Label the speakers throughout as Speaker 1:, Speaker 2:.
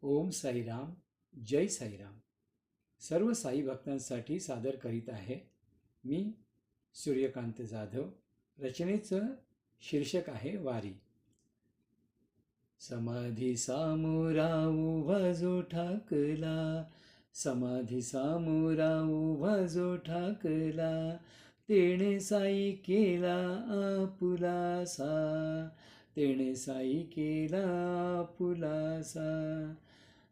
Speaker 1: ओम साईराम, जय साईराम. सर्व साई भक्तांसाठी सादर करीत आहे मी सूर्यकांत जाधव. रचनेचं शीर्षक आहे वारी. समाधी सामोरा उभा जो ठाकला, समाधी सामोरा उभा जो ठाकला, तेणे साई केला आपुलासा, तेणे साई केला आपुलासा.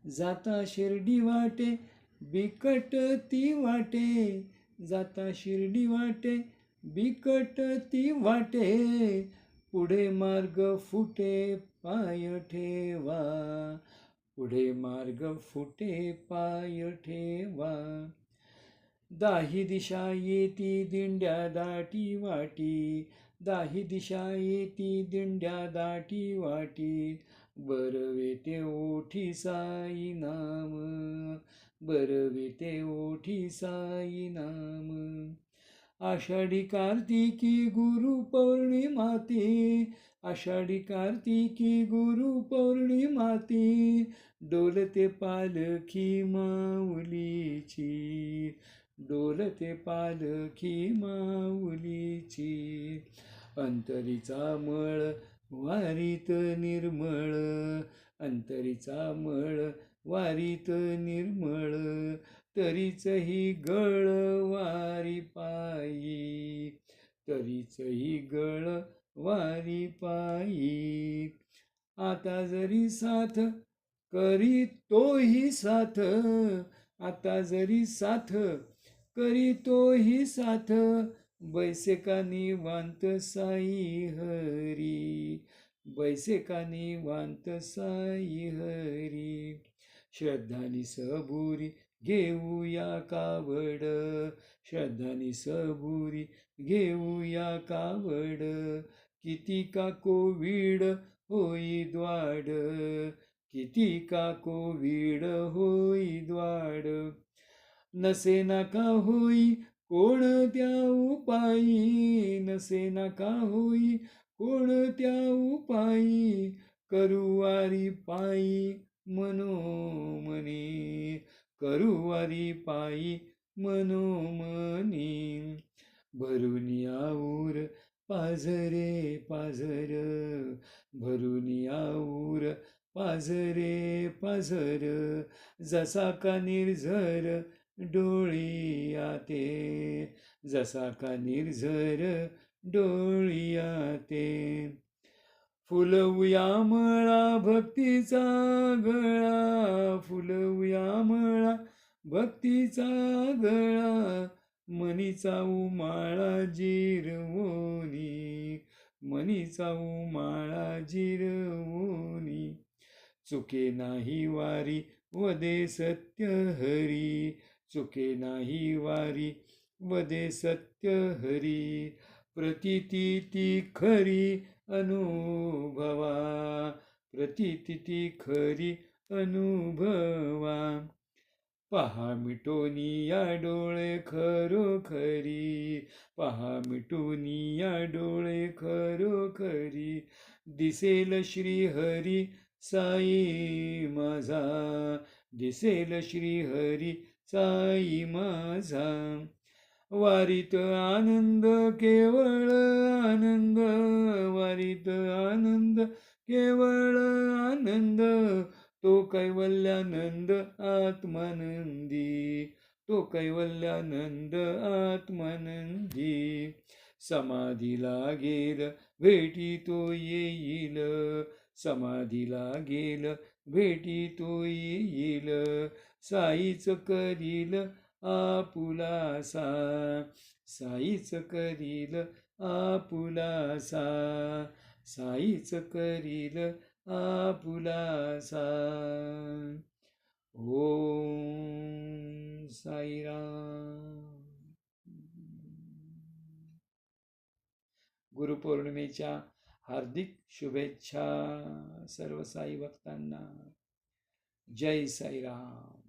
Speaker 1: जाता शिर्डी वाटे बिकट ती वाटे, जाता शिर्डी वाटे बिकट ती वाटे, पुढे मार्ग फुटे पाय ठेवा, पुढे मार्ग फुटे पाय ठेवा. दाही दिशा येती दिंड्या दाटी वाटी, दाही दिशा येती दिंड्या दाटी वाटी, बरवेते ओठी साई नाम, बरवेते ओठी साई नाम. आषाढी कार्तिकी गुरु पौर्णिमाती, आषाढी कार्तिकी गुरु पौर्णिमाती, डोलते पालखी माऊलीची, डोलते पालखी माऊलीची. अंतरीचा मळ वारीत निर्मळ, अंतरीचा मळ वारीत निर्मळ, तरीच ही गळ वारी पायी, तरीच ही गळ वारी पायी. आता जरी साथ करी तोही साथ, आता जरी साथ करी तोही साथ, बैसे का निवांत साई हरी, बैसे का निवांत साई हरी. श्रद्धानी सबुरी घेऊया कावड, श्रद्धानी सबुरी घेऊया कावड, किती का कोविड होई द्वाड, किती का कोविड होई द्वाड. नसे नका होई कोणत्या उपायी, नसे नका होई कोणत्या उपायी, करुवारी पायी मनोमनी, करुवारी पायी मनोमनी. भरून आऊर पाझरे पाझर, भरून आऊर पाझरे पाझर, जसा का निर्झर डोळियाते, जसा का निर्झर डोळियाते. फुलवूया मळा भक्तीचा गळा, फुलवूया मळा भक्तीचा गळा, मनीचा उमाळा जिरवोनी, मनीचा उमाळा जिरवोनी. चुके नाही वारी वदे सत्य हरी, चुके नाही वारी वदे सत्य हरी, प्रतीती ती खरी अनुभवा, प्रतीती ती खरी अनुभवा. पहा मिटोनी या डोळे खरोखरी, पहा मिटोनी या डोळे खरोखरी, दिसेल श्री हरी साई माझा, दिसेल श्री हरी साई माझा. वारीत आनंद केवळ आनंद, वारीत आनंद केवळ आनंद, तो कैवल्यानंद आत्मानंदी, तो कैवल्यानंद आत्मानंदी. समाधी लागेल भेटी तो येईल, समाधी लागेल भेटी तो येईल, साईच करील आपुलासा, साईच करील आपुलासा, साईच करील आपुलासा. ओम साईराम. गुरुपौर्णिमेच्या हार्दिक शुभेच्छा सर्व साई भक्तांना. जय साईराम.